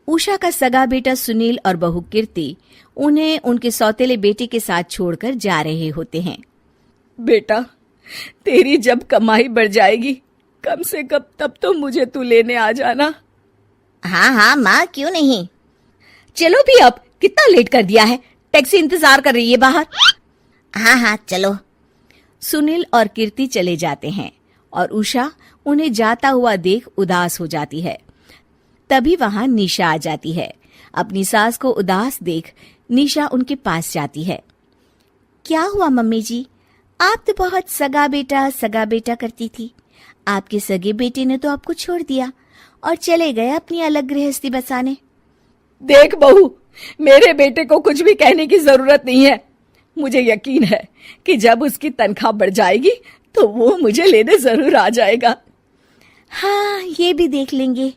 उषा का सगा बेटा सुनील और बहू कीर्ति उन्हें उनके सौतेले बेटे के साथ छोड़कर जा रहे होते हैं। बेटा, तेरी जब कमाई बढ़ जाएगी कम से कम तब तो मुझे तू लेने आ जाना। हाँ हाँ माँ, क्यों नहीं। चलो भी, अब कितना लेट कर दिया है, टैक्सी इंतजार कर रही है बाहर। हाँ हाँ चलो। सुनील और कीर्ति चले जाते हैं और उषा उन्हें जाता हुआ देख उदास हो जाती है। तभी वहां निशा आ जाती है। अपनी सास को उदास देख निशा उनके पास जाती है। क्या हुआ मम्मी जी, आप तो बहुत सगा बेटा करती थी। आपके सगे बेटे ने तो आपको छोड़ दिया और चले गए अपनी अलग गृहस्थी बसाने। देख बहू, मेरे बेटे को कुछ भी कहने की जरूरत नहीं है। मुझे यकीन है कि जब उसकी तनख्वाह बढ़ जाएगी तो वो मुझे लेने जरूर आ जाएगा। हाँ, ये भी देख लेंगे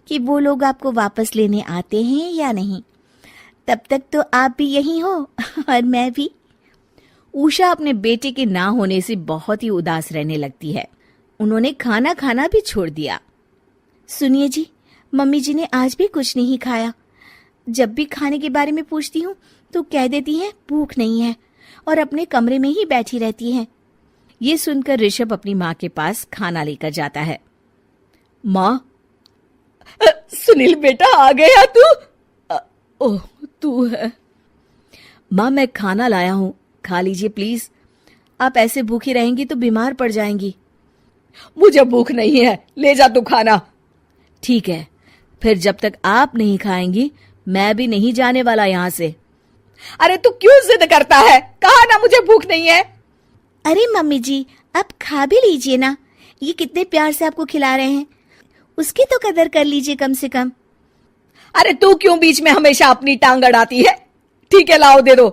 कि वो लोग आपको वापस लेने आते हैं या नहीं। तब तक तो आप भी यहीं हो और मैं भी। उषा अपने बेटे के ना होने से बहुत ही उदास रहने लगती है। उन्होंने खाना खाना भी छोड़ दिया। सुनिए जी, मम्मी जी ने आज भी कुछ नहीं खाया। जब भी खाने के बारे में पूछती हूँ तो कह देती हैं भूख नहीं है और अपने कमरे में ही बैठी रहती हैं। ये सुनकर ऋषभ अपनी माँ के पास खाना लेकर जाता है। माँ, सुनील बेटा आ गया तू? ओह, तू है। माँ, मैं खाना लाया हूँ, खा लीजिए प्लीज। आप ऐसे भूखी रहेंगी तो बीमार पड़ जाएंगी। मुझे भूख नहीं है, ले जा तू खाना। ठीक है, फिर जब तक आप नहीं खाएंगी मैं भी नहीं जाने वाला यहाँ से। अरे तू क्यों जिद करता है? कहा ना मुझे भूख नहीं है। अरे मम्मी जी, आप खा भी लीजिए ना, ये कितने प्यार से आपको खिला रहे हैं, उसकी तो कदर कर लीजिए कम से कम। अरे तू क्यों बीच में हमेशा अपनी टांग अड़ाती है? ठीक है, लाओ दे दो।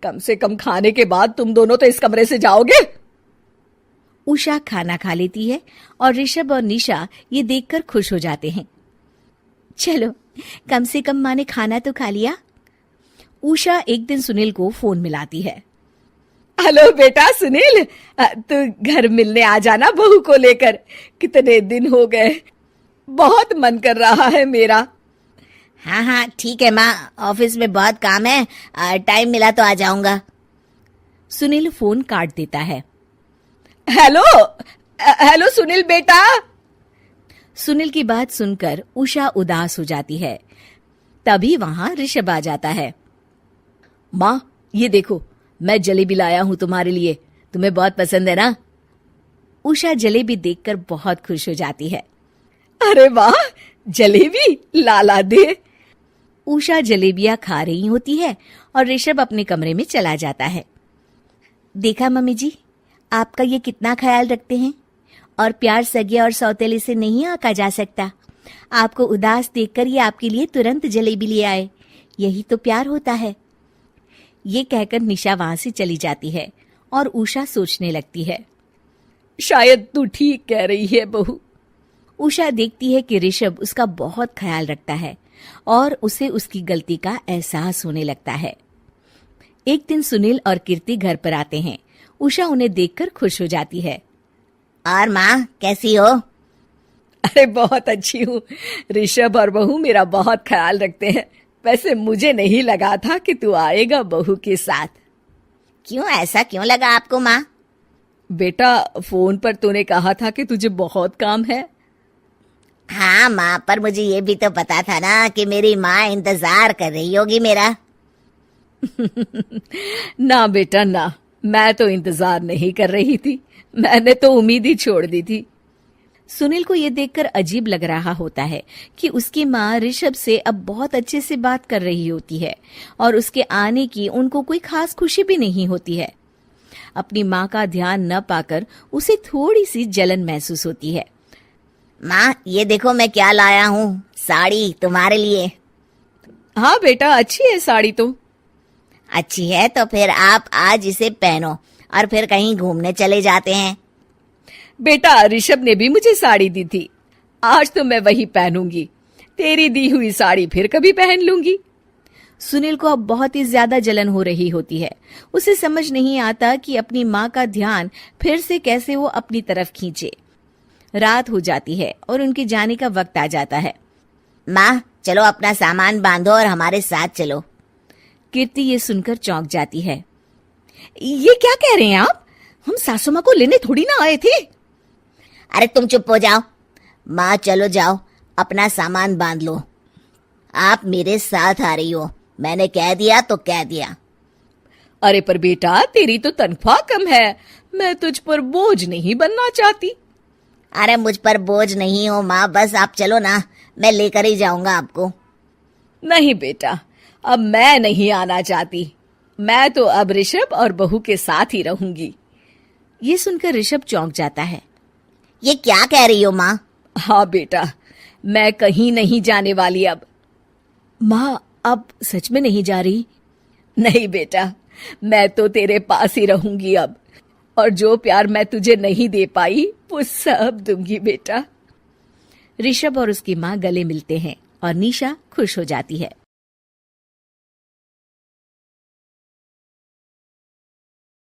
कम से कम खाने के बाद तुम दोनों तो इस कमरे से जाओगे। उषा खाना खा लेती है और ऋषभ और निशा ये देखकर खुश हो जाते हैं। चलो, कम से कम माँ ने खाना तो खा लिया। उषा एक दिन सुनील को फोन मिलाती है। हेलो बेटा सुनील, तू घर मिलने आ जाना बहू को लेकर। कितने दिन हो गए, बहुत मन कर रहा है मेरा। हाँ हाँ ठीक है माँ, ऑफिस में बहुत काम है, टाइम मिला तो आ जाऊंगा। सुनील फोन काट देता है। हेलो सुनील बेटा। सुनील की बात सुनकर उषा उदास हो जाती है। तभी वहां ऋषभ आ जाता है। माँ, ये देखो, मैं जलेबी लाया हूं तुम्हारे लिए, तुम्हें बहुत पसंद है ना? उषा जलेबी देखकर बहुत खुश हो जाती है। अरे वाह, जलेबी ला दे। उषा जलेबियां खा रही होती है और ऋषभ अपने कमरे में चला जाता है। देखा मम्मी जी, आपका ये कितना ख्याल रखते हैं, और प्यार सगे और सौतेले से नहीं आका जा सकता। आपको उदास देखकर ये आपके लिए तुरंत जलेबी ले आए, यही तो प्यार होता है। ये कहकर निशा वहां से चली जाती है और उषा सोचने लगती है, शायद तू ठीक कह रही है बहू। उषा देखती है कि ऋषभ उसका बहुत ख्याल रखता है और उसे उसकी गलती का एहसास होने लगता है। एक दिन सुनील और कीर्ति घर पर आते हैं। उषा उन्हें देखकर खुश हो जाती है। और माँ कैसी हो? अरे बहुत अच्छी हूँ। ऋषभ और बहू मेरा बहुत ख्याल रखते हैं। वैसे मुझे नहीं लगा था कि तू आएगा बहू के साथ। क्यों, ऐसा क्यों लगा आपको माँ? बेटा, फोन पर तूने कहा था कि तुझे बहुत काम है। हाँ माँ, पर मुझे ये भी तो पता था ना कि मेरी माँ इंतजार कर रही होगी मेरा। ना बेटा ना, मैं तो इंतजार नहीं कर रही थी, मैंने तो उम्मीद ही छोड़ दी थी। सुनील को ये देखकर अजीब लग रहा होता है कि उसकी माँ ऋषभ से अब बहुत अच्छे से बात कर रही होती है और उसके आने की उनको कोई खास खुशी भी नहीं होती है। अपनी माँ का ध्यान न पाकर उसे थोड़ी सी जलन महसूस होती है। माँ, ये देखो मैं क्या लाया हूँ, साड़ी तुम्हारे लिए। हाँ बेटा, अच्छी है साड़ी तो। अच्छी है तो फिर आप आज इसे पहनो और फिर कहीं घूमने चले जाते हैं। बेटा, ऋषभ ने भी मुझे साड़ी दी थी, आज तो मैं वही पहनूंगी। तेरी दी हुई साड़ी फिर कभी पहन लूंगी। सुनील को अब बहुत ही ज्यादा जलन हो रही होती है। उसे समझ नहीं आता कि अपनी माँ का ध्यान फिर से कैसे वो अपनी तरफ खींचे। रात हो जाती है और उनके जाने का वक्त आ जाता है। माँ, चलो अपना सामान बांधो और हमारे साथ चलो। कीर्ति ये सुनकर चौंक जाती है। ये क्या कह रहे हैं आप? हम सासू माँ को लेने थोड़ी ना आए थे। अरे तुम चुप हो जाओ। माँ चलो जाओ, अपना सामान बांध लो। आप मेरे साथ आ रही हो, मैंने कह दिया तो कह दिया। अरे पर बेटा, तेरी तो तनख्वाह कम है, मैं तुझ पर बोझ नहीं बनना चाहती। अरे मुझ पर बोझ नहीं हो माँ, बस आप चलो ना, मैं लेकर ही जाऊंगा आपको। नहीं बेटा, अब मैं नहीं आना चाहती। मैं तो अब ऋषभ और बहू के साथ ही रहूंगी। ये सुनकर ऋषभ चौंक जाता है। ये क्या कह रही हो माँ? हाँ बेटा, मैं कहीं नहीं जाने वाली अब। माँ, अब सच में नहीं जा रही? नहीं बेटा, मैं तो तेरे पास ही रहूंगी अब, और जो प्यार मैं तुझे नहीं दे पाई वो सब दूंगी बेटा। ऋषभ और उसकी माँ गले मिलते हैं और निशा खुश हो जाती है।